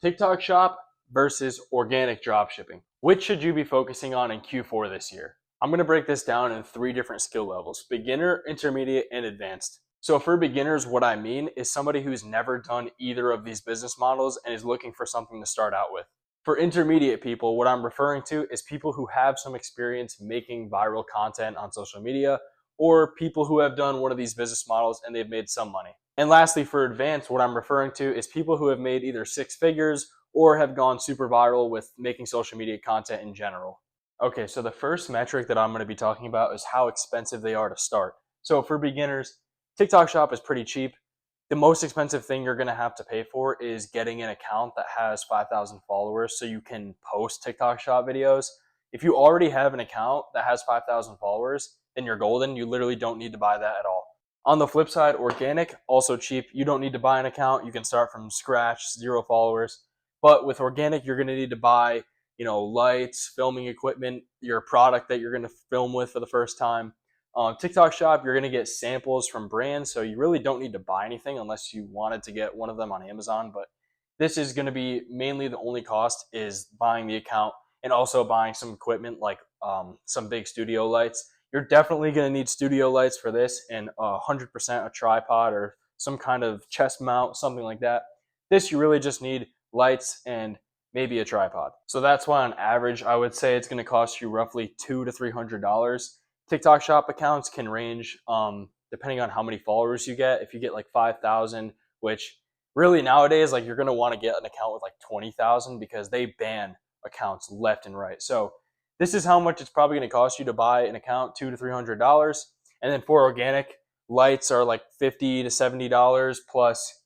TikTok Shop versus organic dropshipping. Which should you be focusing on in Q4 this year? I'm going to break this down in 3 different skill levels: beginner, intermediate, and advanced. So for beginners, what I mean is somebody who's never done either of these business models and is looking for something to start out with. For intermediate people, what I'm referring to is people who have some experience making viral content on social media, or people who have done one of these business models and they've made some money. And lastly, for advanced, what I'm referring to is people who have made either 6 figures or have gone super viral with making social media content in general. Okay, so the first metric that I'm going to be talking about is how expensive they are to start. So for beginners, TikTok Shop is pretty cheap. The most expensive thing you're going to have to pay for is getting an account that has 5,000 followers so you can post TikTok Shop videos. If you already have an account that has 5,000 followers, then you're golden. You literally don't need to buy that at all. On the flip side, organic, also cheap. You don't need to buy an account. You can start from scratch, 0 followers. But with organic, you're going to need to buy, lights, filming equipment, your product that you're going to film with for the first time. TikTok Shop, you're going to get samples from brands, so you really don't need to buy anything unless you wanted to get one of them on Amazon. But this is going to be mainly the only cost is buying the account and also buying some equipment like some big studio lights. You're definitely going to need studio lights for this, and 100% a tripod or some kind of chest mount, something like that. This, you really just need lights and maybe a tripod. So that's why on average, I would say it's going to cost you roughly $200 to $300. TikTok Shop accounts can range depending on how many followers you get. If you get like 5,000, which really nowadays, like you're going to want to get an account with like 20,000 because they ban accounts left and right. So this is how much it's probably going to cost you to buy an account, $200 to $300. And then for organic, lights are like $50 to $70 plus,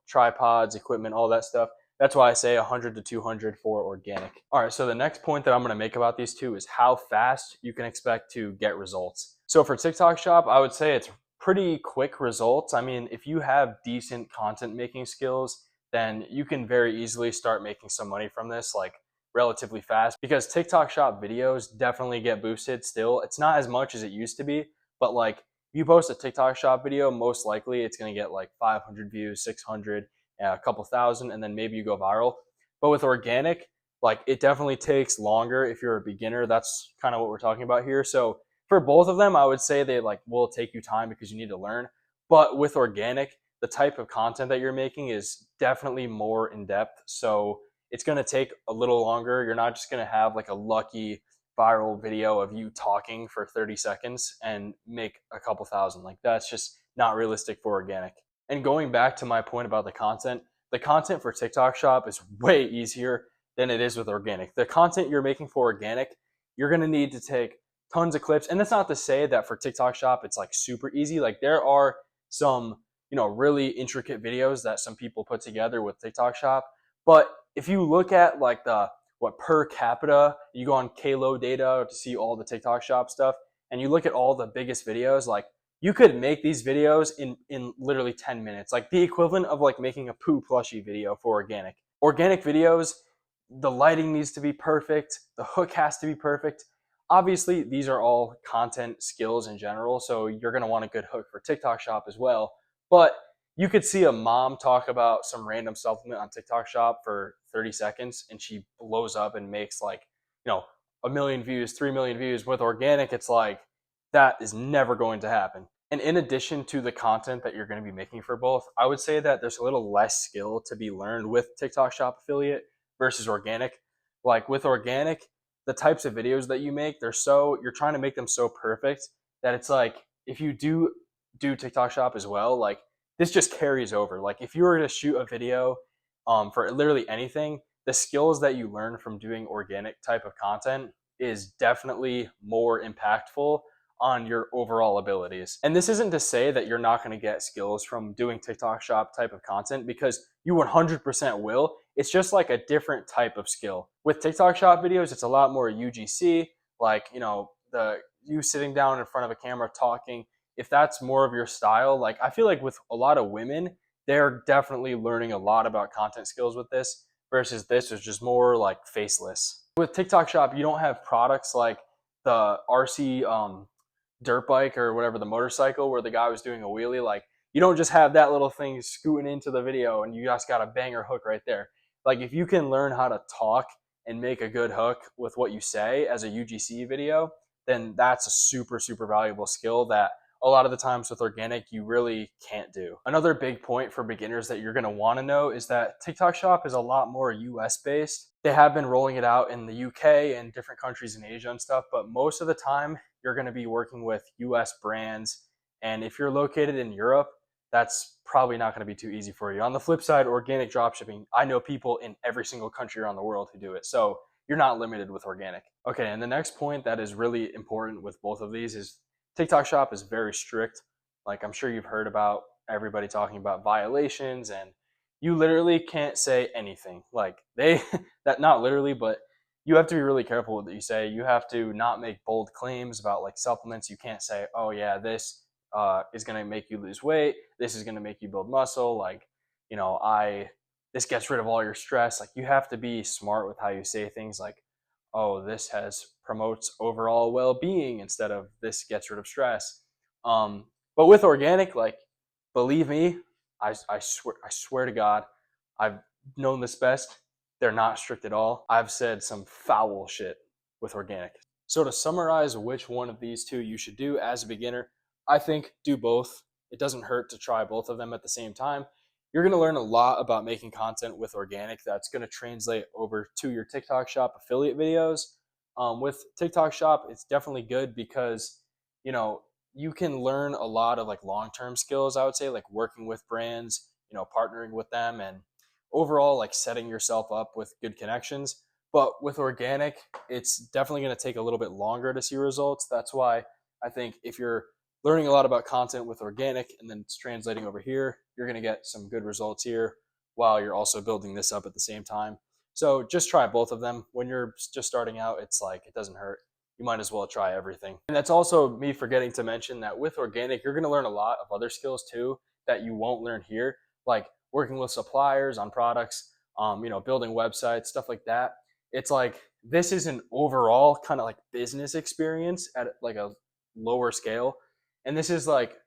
tripods, equipment, all that stuff. That's why I say 100 to 200 for organic. All right, so the next point that I'm going to make about these two is how fast you can expect to get results. So for TikTok Shop, I would say it's pretty quick results. I mean, if you have decent content making skills, then you can very easily start making some money from this, like relatively fast, because TikTok Shop videos definitely get boosted still. It's not as much as it used to be, but like if you post a TikTok Shop video, most likely it's going to get like 500 views, 600, a couple thousand, and then maybe you go viral. But with organic, like it definitely takes longer if you're a beginner. That's kind of what we're talking about here. So for both of them, I would say they like will take you time because you need to learn. But with organic, the type of content that you're making is definitely more in depth. So it's going to take a little longer. You're not just going to have like a lucky viral video of you talking for 30 seconds and make a couple thousand. Like that's just not realistic for organic. And going back to my point about the content for TikTok Shop is way easier than it is with organic. The content you're making for organic, you're going to need to take tons of clips. And that's not to say that for TikTok Shop, it's like super easy. Like there are some, really intricate videos that some people put together with TikTok Shop. But if you look at like what per capita, you go on Kalo data to see all the TikTok Shop stuff, and you look at all the biggest videos, like you could make these videos in literally 10 minutes, like the equivalent of like making a poo plushie video for organic. Organic videos, the lighting needs to be perfect, the hook has to be perfect. Obviously, these are all content skills in general, so you're going to want a good hook for TikTok Shop as well. But you could see a mom talk about some random supplement on TikTok Shop for 30 seconds and she blows up and makes like, 1 million views, 3 million views. With organic, it's like, that is never going to happen. And in addition to the content that you're going to be making for both, I would say that there's a little less skill to be learned with TikTok Shop affiliate versus organic. Like with organic, the types of videos that you make, you're trying to make them so perfect that it's like, if you do TikTok Shop as well, like this just carries over. Like if you were to shoot a video for literally anything, the skills that you learn from doing organic type of content is definitely more impactful on your overall abilities. And this isn't to say that you're not going to get skills from doing TikTok Shop type of content, because you 100% will. It's just like a different type of skill. With TikTok Shop videos, it's a lot more UGC, like, you sitting down in front of a camera talking. If that's more of your style, like I feel like with a lot of women, they're definitely learning a lot about content skills with this, versus this is just more like faceless. With TikTok Shop, you don't have products like the RC dirt bike or whatever, the motorcycle where the guy was doing a wheelie. Like you don't just have that little thing scooting into the video and you just got a banger hook right there. Like if you can learn how to talk and make a good hook with what you say as a UGC video, then that's a super, super valuable skill that a lot of the times with organic, you really can't do. Another big point for beginners that you're gonna wanna know is that TikTok Shop is a lot more US based. They have been rolling it out in the UK and different countries in Asia and stuff, but most of the time you're gonna be working with US brands. And if you're located in Europe, that's probably not going to be too easy for you. On the flip side, organic dropshipping, I know people in every single country around the world who do it. So you're not limited with organic. Okay, and the next point that is really important with both of these is TikTok Shop is very strict. Like I'm sure you've heard about everybody talking about violations, and you literally can't say anything. Like they, that not literally, but you have to be really careful with what you say. You have to not make bold claims about like supplements. You can't say, oh yeah, this is going to make you lose weight. This is going to make you build muscle. Like, this gets rid of all your stress. Like you have to be smart with how you say things like, oh, this has promotes overall well-being instead of this gets rid of stress. But with organic, like, believe me, I swear to God, I've known this best. They're not strict at all. I've said some foul shit with organic. So to summarize which one of these two you should do as a beginner, I think do both. It doesn't hurt to try both of them at the same time. You're going to learn a lot about making content with organic that's going to translate over to your TikTok Shop affiliate videos. With TikTok Shop, it's definitely good because, you can learn a lot of like long-term skills, I would say, like working with brands, partnering with them, and overall like setting yourself up with good connections. But with organic, it's definitely going to take a little bit longer to see results. That's why I think if you're learning a lot about content with organic and then it's translating over here, you're going to get some good results here while you're also building this up at the same time. So just try both of them. When you're just starting out, it's like it doesn't hurt. You might as well try everything. And that's also me forgetting to mention that with organic, you're going to learn a lot of other skills too that you won't learn here, like working with suppliers on products, building websites, stuff like that. It's like this is an overall kind of like business experience at like a lower scale, and this is like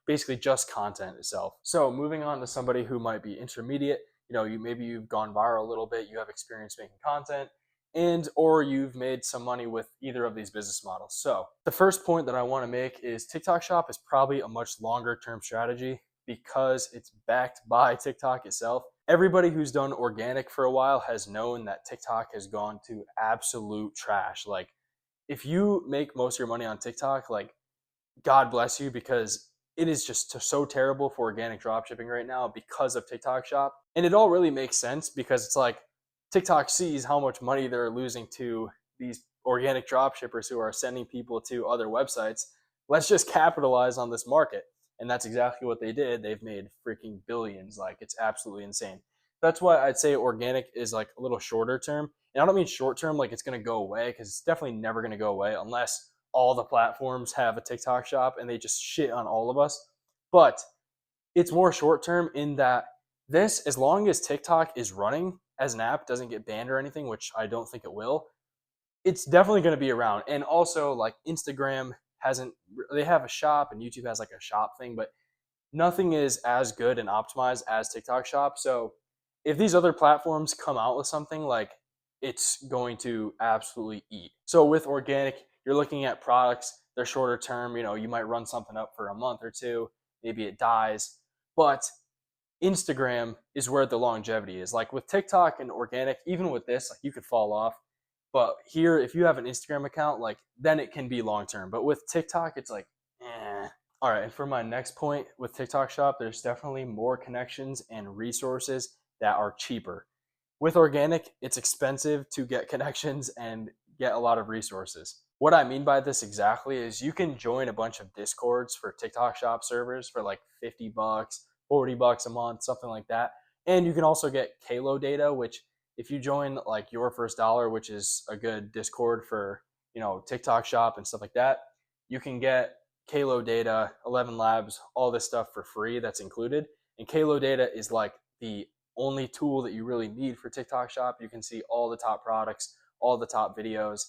basically just content itself. So moving on to somebody who might be intermediate, you've gone viral a little bit, you have experience making content, and or you've made some money with either of these business models. So the first point that I want to make is TikTok Shop is probably a much longer term strategy because it's backed by TikTok itself. Everybody who's done organic for a while has known that TikTok has gone to absolute trash. Like if you make most of your money on TikTok, like God bless you, because it is just so terrible for organic dropshipping right now because of TikTok Shop. And it all really makes sense because it's like TikTok sees how much money they're losing to these organic dropshippers who are sending people to other websites. Let's just capitalize on this market. And that's exactly what they did. They've made freaking billions. Like it's absolutely insane. That's why I'd say organic is like a little shorter term. And I don't mean short term like it's going to go away, because it's definitely never going to go away unless all the platforms have a TikTok Shop and they just shit on all of us. But it's more short term in that this, as long as TikTok is running as an app, doesn't get banned or anything, which I don't think it will, it's definitely going to be around. And also like Instagram hasn't, they have a shop and YouTube has like a shop thing, but nothing is as good and optimized as TikTok Shop. So if these other platforms come out with something, like it's going to absolutely eat. So with organic, you're looking at products, they're shorter term, you might run something up for a month or two, maybe it dies. But Instagram is where the longevity is. Like with TikTok and organic, even with this, like you could fall off. But here, if you have an Instagram account, like then it can be long term. But with TikTok, it's like, eh. All right, and for my next point with TikTok Shop, there's definitely more connections and resources that are cheaper. With organic, it's expensive to get connections and get a lot of resources. What I mean by this exactly is you can join a bunch of Discords for TikTok Shop servers for like $50, $40 a month, something like that. And you can also get Kalo data, which if you join like Your First Dollar, which is a good Discord for, TikTok Shop and stuff like that, you can get Kalo data, 11 Labs, all this stuff for free that's included. And Kalo data is like the only tool that you really need for TikTok Shop. You can see all the top products, all the top videos.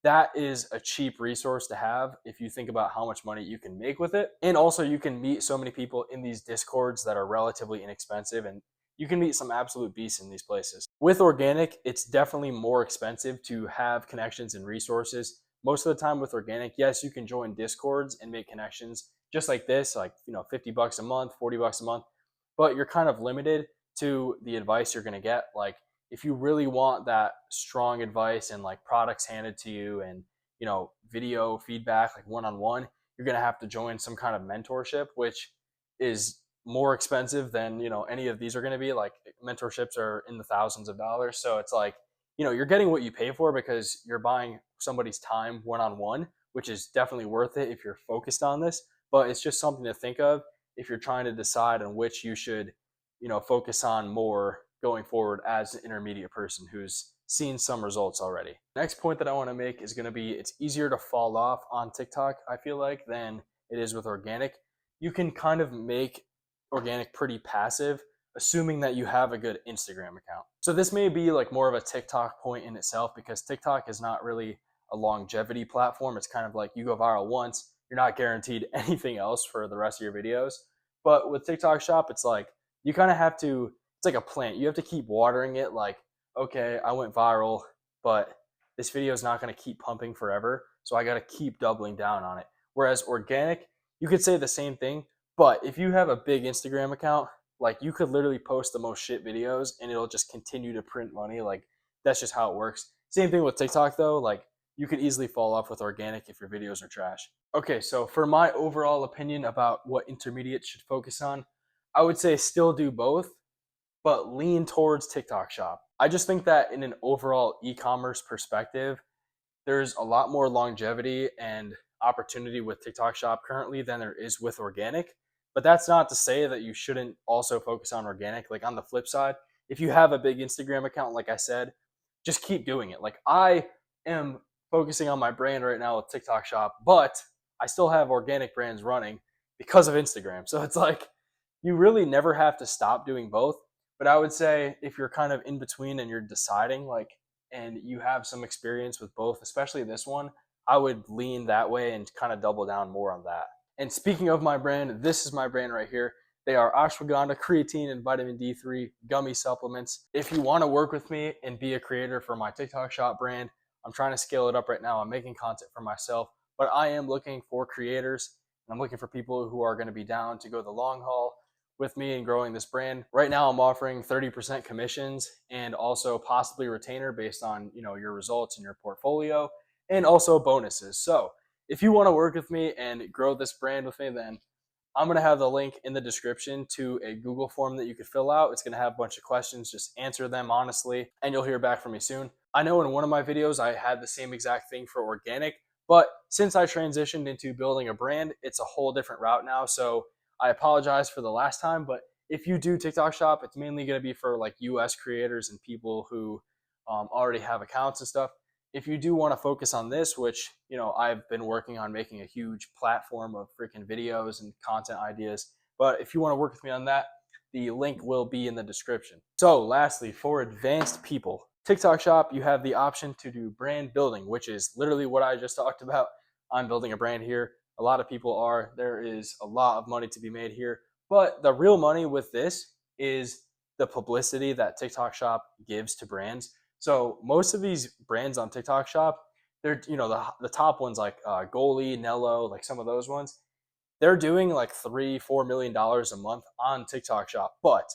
That is a cheap resource to have if you think about how much money you can make with it. And also you can meet so many people in these Discords that are relatively inexpensive, and you can meet some absolute beasts in these places. With organic, it's definitely more expensive to have connections and resources. Most of the time with organic, yes, you can join Discords and make connections just like this, like, 50 bucks a month, 40 bucks a month, but you're kind of limited to the advice you're going to get. Like, if you really want that strong advice and like products handed to you and, video feedback, like one-on-one, you're going to have to join some kind of mentorship, which is more expensive than any of these are going to be. Like, mentorships are in the thousands of dollars, so it's like, you're getting what you pay for because you're buying somebody's time one-on-one, which is definitely worth it if you're focused on this. But it's just something to think of if you're trying to decide on which you should focus on more going forward as an intermediate person who's seen some results already. Next point that I want to make is going to be, it's easier to fall off on TikTok, I feel like, than it is with organic. You can kind of make organic pretty passive, assuming that you have a good Instagram account. So this may be like more of a TikTok point in itself, because TikTok is not really a longevity platform. It's kind of like, you go viral once, you're not guaranteed anything else for the rest of your videos. But with TikTok Shop, it's like, you kind of have to, it's like a plant. You have to keep watering it. Like, okay, I went viral, but this video is not going to keep pumping forever, so I got to keep doubling down on it. Whereas organic, you could say the same thing, but if you have a big Instagram account, like, you could literally post the most shit videos and it'll just continue to print money. Like, that's just how it works. Same thing with TikTok though. Like, you could easily fall off with organic if your videos are trash. Okay, so for my overall opinion about what intermediates should focus on, I would say still do both, but lean towards TikTok Shop. I just think that in an overall e-commerce perspective, there's a lot more longevity and opportunity with TikTok Shop currently than there is with organic. But that's not to say that you shouldn't also focus on organic. Like, on the flip side, if you have a big Instagram account, like I said, just keep doing it. Like, I am focusing on my brand right now with TikTok Shop, but I still have organic brands running because of Instagram. So it's like, you really never have to stop doing both. But I would say if you're kind of in between and you're deciding, like, and you have some experience with both, especially this one, I would lean that way and kind of double down more on that. And speaking of my brand, this is my brand right here. They are ashwagandha, creatine, and vitamin D3 gummy supplements. If you want to work with me and be a creator for my TikTok Shop brand, I'm trying to scale it up right now. I'm making content for myself, but I am looking for creators, and I'm looking for people who are going to be down to go the long haul with me in growing this brand. Right now, I'm offering 30% commissions and also possibly retainer based on your results and your portfolio, and also bonuses. So if you want to work with me and grow this brand with me, then I'm going to have the link in the description to a Google form that you could fill out. It's going to have a bunch of questions. Just answer them honestly, and you'll hear back from me soon. I know in one of my videos, I had the same exact thing for organic, but since I transitioned into building a brand, it's a whole different route now. So I apologize for the last time, but if you do TikTok Shop, it's mainly going to be for like US creators and people who already have accounts and stuff. If you do want to focus on this, which, I've been working on making a huge platform of freaking videos and content ideas, but if you want to work with me on that, the link will be in the description. So lastly, for advanced people, TikTok Shop, you have the option to do brand building, which is literally what I just talked about. I'm building a brand here. A lot of people are. There is a lot of money to be made here. But the real money with this is the publicity that TikTok Shop gives to brands. So most of these brands on TikTok Shop, they're, the top ones like Goalie, Nello, like some of those ones, they're doing like $3-4 million a month on TikTok Shop. But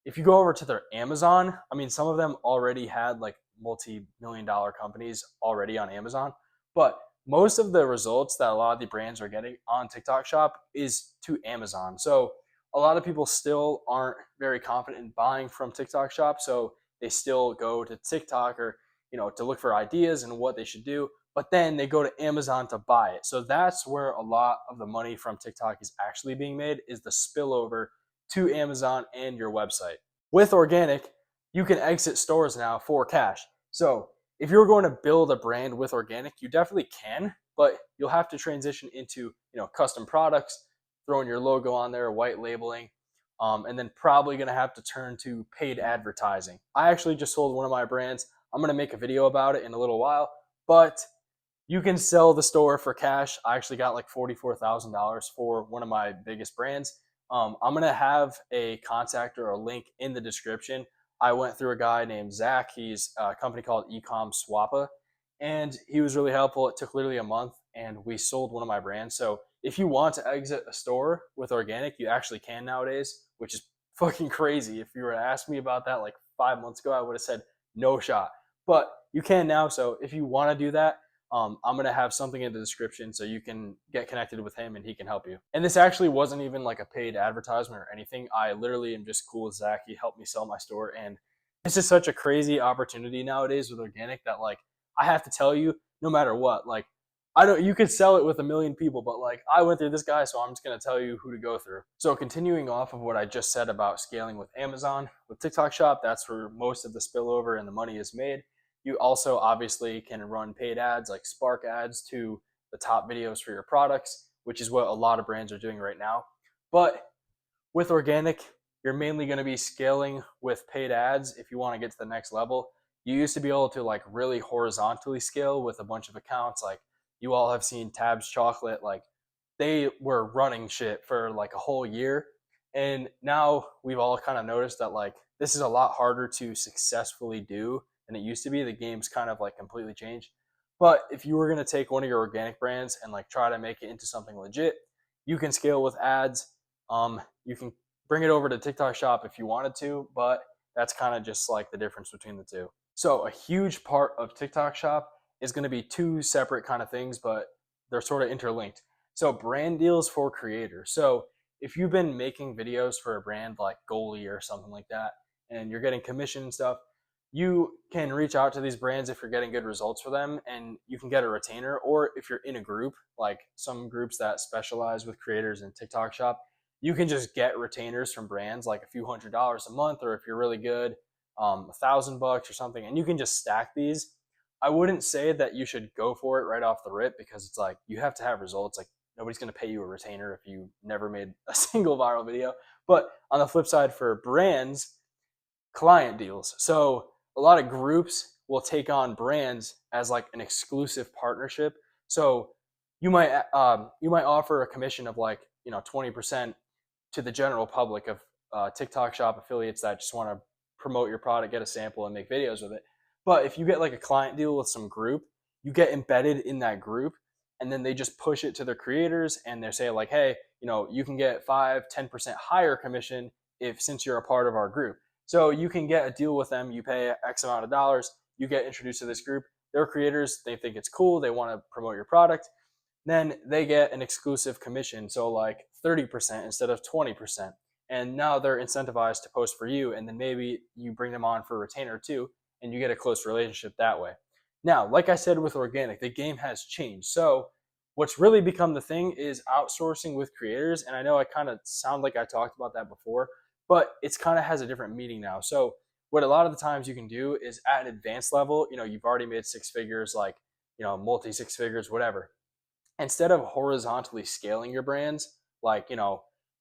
if you go over to their Amazon, I mean, some of them already had like multi-million dollar companies already on Amazon, but most of the results that a lot of the brands are getting on TikTok Shop is to Amazon. So a lot of people still aren't very confident in buying from TikTok Shop. So they still go to TikTok or, to look for ideas and what they should do, but then they go to Amazon to buy it. So that's where a lot of the money from TikTok is actually being made, is the spillover to Amazon and your website. With organic, you can exit stores now for cash. So if you're going to build a brand with organic, you definitely can, but you'll have to transition into, custom products, throwing your logo on there, white labeling, and then probably going to have to turn to paid advertising. I actually just sold one of my brands. I'm going to make a video about it in a little while, but you can sell the store for cash. I actually got like $44,000 for one of my biggest brands. I'm going to have a contact or a link in the description. I went through a guy named Zach. He's a company called Ecom Swappa, and he was really helpful. It took literally a month, and we sold one of my brands. So if you want to exit a store with organic, you actually can nowadays, which is fucking crazy. If you were to ask me about that like 5 months ago, I would have said no shot. But you can now. So if you want to do that, I'm going to have something in the description so you can get connected with him and he can help you. And this actually wasn't even like a paid advertisement or anything. I literally am just cool with Zach. He helped me sell my store. And this is such a crazy opportunity nowadays with organic that like, I have to tell you, no matter what, like, I don't, you could sell it with a million people, but like I went through this guy, so I'm just going to tell you who to go through. So continuing off of what I just said about scaling with Amazon, with TikTok Shop, that's where most of the spillover and the money is made. You also obviously can run paid ads like Spark ads to the top videos for your products, which is what a lot of brands are doing right now. But with organic, you're mainly going to be scaling with paid ads if you want to get to the next level. You used to be able to like really horizontally scale with a bunch of accounts. Like you all have seen Tabs Chocolate, like they were running shit for like a whole year. And now we've all kind of noticed that like this is a lot harder to successfully do than it used to be. The game's kind of like completely changed. But if you were going to take one of your organic brands and like try to make it into something legit, you can scale with ads. You can bring it over to TikTok Shop if you wanted to, but that's kind of just like the difference between the two. So a huge part of TikTok Shop is going to be two separate kind of things, but they're sort of interlinked. So brand deals for creators. So if you've been making videos for a brand like Goalie or something like that, and you're getting commission and stuff, you can reach out to these brands if you're getting good results for them, and you can get a retainer. Or if you're in a group, like some groups that specialize with creators in TikTok Shop, you can just get retainers from brands like a few $100s a month, or if you're really good, $1,000 or something, and you can just stack these. I wouldn't say that you should go for it right off the rip because it's like you have to have results. Like nobody's going to pay you a retainer if you never made a single viral video. But on the flip side, for brands, client deals. So a lot of groups will take on brands as like an exclusive partnership. So you might offer a commission of like 20% to the general public of TikTok Shop affiliates that just want to promote your product, get a sample, and make videos with it. But if you get like a client deal with some group, you get embedded in that group, and then they just push it to their creators, and they say like, hey, you can get 5-10% higher commission since you're a part of our group. So you can get a deal with them. You pay X amount of dollars. You get introduced to this group. They're creators. They think it's cool. They want to promote your product. Then they get an exclusive commission. So like 30% instead of 20%. And now they're incentivized to post for you. And then maybe you bring them on for a retainer too, and you get a close relationship that way. Now, like I said with organic, the game has changed. So what's really become the thing is outsourcing with creators. And I know I kind of sound like I talked about that before, but it's kind of has a different meaning now. So what a lot of the times you can do is at an advanced level, you've already made six figures, like, multi six figures, whatever. Instead of horizontally scaling your brands, like,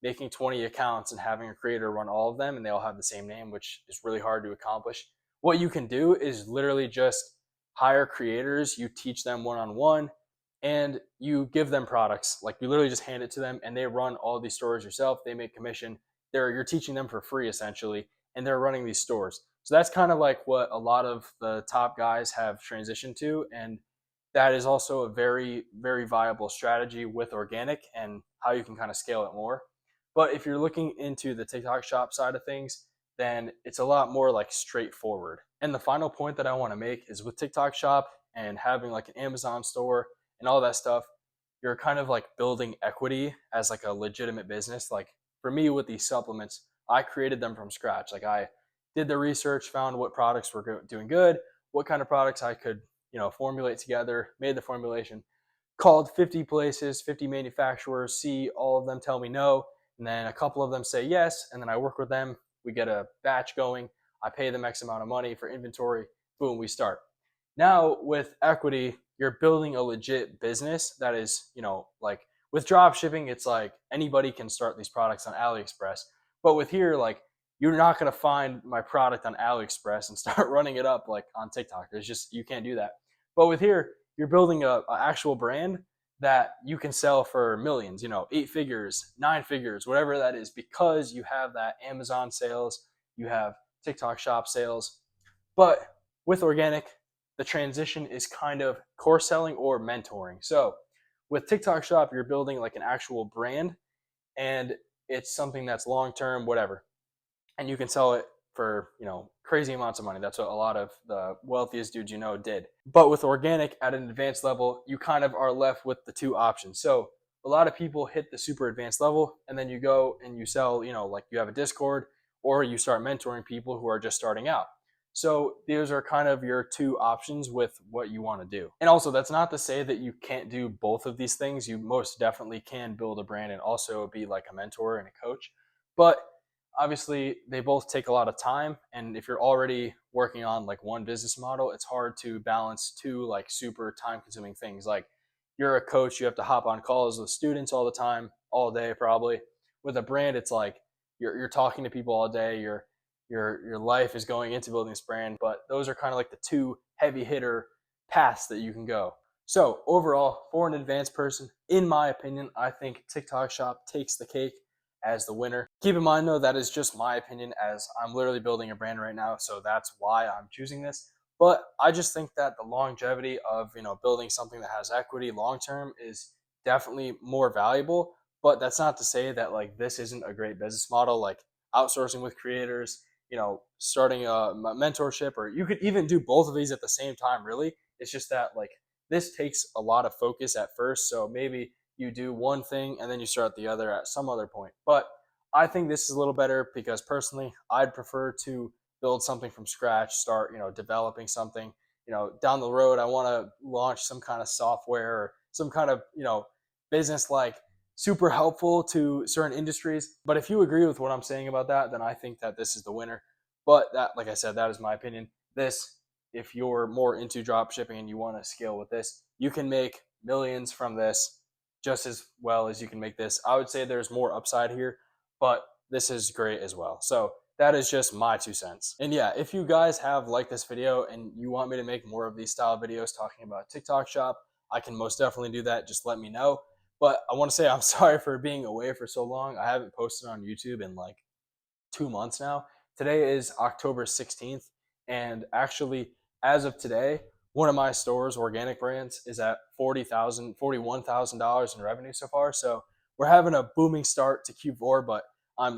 making 20 accounts and having a creator run all of them and they all have the same name, which is really hard to accomplish. What you can do is literally just hire creators, you teach them one-on-one, and you give them products. Like you literally just hand it to them and they run all these stores yourself. They make commission. You're teaching them for free essentially, and they're running these stores. So that's kind of like what a lot of the top guys have transitioned to, and that is also a very, very viable strategy with organic and how you can kind of scale it more. But if you're looking into the TikTok Shop side of things, then it's a lot more like straightforward. And the final point that I want to make is with TikTok Shop and having like an Amazon store and all that stuff, you're kind of like building equity as like a legitimate business. Like for me with these supplements, I created them from scratch. Like I did the research, found what products were doing good, what kind of products I could, formulate together, made the formulation, called 50 places, 50 manufacturers, see all of them tell me no, and then a couple of them say yes, and then I work with them. We get a batch going. I pay them X amount of money for inventory. Boom, we start. Now with equity, you're building a legit business that is, like with drop shipping, it's like anybody can start these products on AliExpress. But with here, like you're not going to find my product on AliExpress and start running it up like on TikTok. There's just, you can't do that. But with here, you're building a actual brand that you can sell for millions, 8 figures, 9 figures, whatever that is, because you have that Amazon sales, you have TikTok shop sales. But with organic, the transition is kind of course selling or mentoring. So with TikTok shop, you're building like an actual brand, and it's something that's long term, whatever, and you can sell it for crazy amounts of money. That's what a lot of the wealthiest dudes did. But with organic at an advanced level, you kind of are left with the two options. So a lot of people hit the super advanced level, and then you go and you sell, like you have a Discord, or you start mentoring people who are just starting out. So those are kind of your two options with what you want to do. And also, that's not to say that you can't do both of these things. You most definitely can build a brand and also be like a mentor and a coach. But obviously, they both take a lot of time. And if you're already working on like one business model, it's hard to balance two like super time consuming things. Like you're a coach, you have to hop on calls with students all the time, all day probably. With a brand, it's like you're talking to people all day. Your life is going into building this brand, but those are kind of like the two heavy hitter paths that you can go. So overall, for an advanced person, in my opinion, I think TikTok Shop takes the cake as the winner. Keep in mind though, that is just my opinion, as I'm literally building a brand right now, so that's why I'm choosing this. But I just think that the longevity of building something that has equity long term is definitely more valuable. But that's not to say that like this isn't a great business model, like outsourcing with creators, starting a mentorship, or you could even do both of these at the same time. Really, it's just that like this takes a lot of focus at first. So maybe you do one thing and then you start the other at some other point. But I think this is a little better because personally, I'd prefer to build something from scratch, start, developing something. Down the road, I want to launch some kind of software or some kind of, business like super helpful to certain industries. But if you agree with what I'm saying about that, then I think that this is the winner. But that, like I said, that is my opinion. This, if you're more into drop shipping and you want to scale with this, you can make millions from this just as well as you can make this. I would say there's more upside here, but this is great as well. So that is just my 2 cents. And yeah, if you guys have liked this video and you want me to make more of these style videos talking about TikTok shop, I can most definitely do that. Just let me know. But I want to say I'm sorry for being away for so long. I haven't posted on YouTube in like 2 months now. Today is October 16th. And actually, as of today, one of my stores, organic brands, is at $41,000 in revenue so far. So we're having a booming start to Q4, but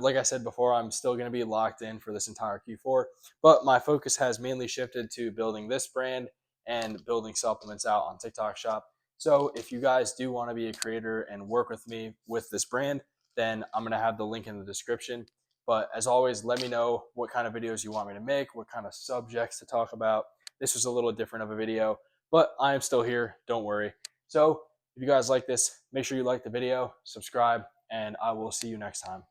like I said before, I'm still going to be locked in for this entire Q4. But my focus has mainly shifted to building this brand and building supplements out on TikTok Shop. So if you guys do want to be a creator and work with me with this brand, then I'm going to have the link in the description. But as always, let me know what kind of videos you want me to make, what kind of subjects to talk about. This was a little different of a video, but I am still here. Don't worry. So if you guys like this, make sure you like the video, subscribe, and I will see you next time.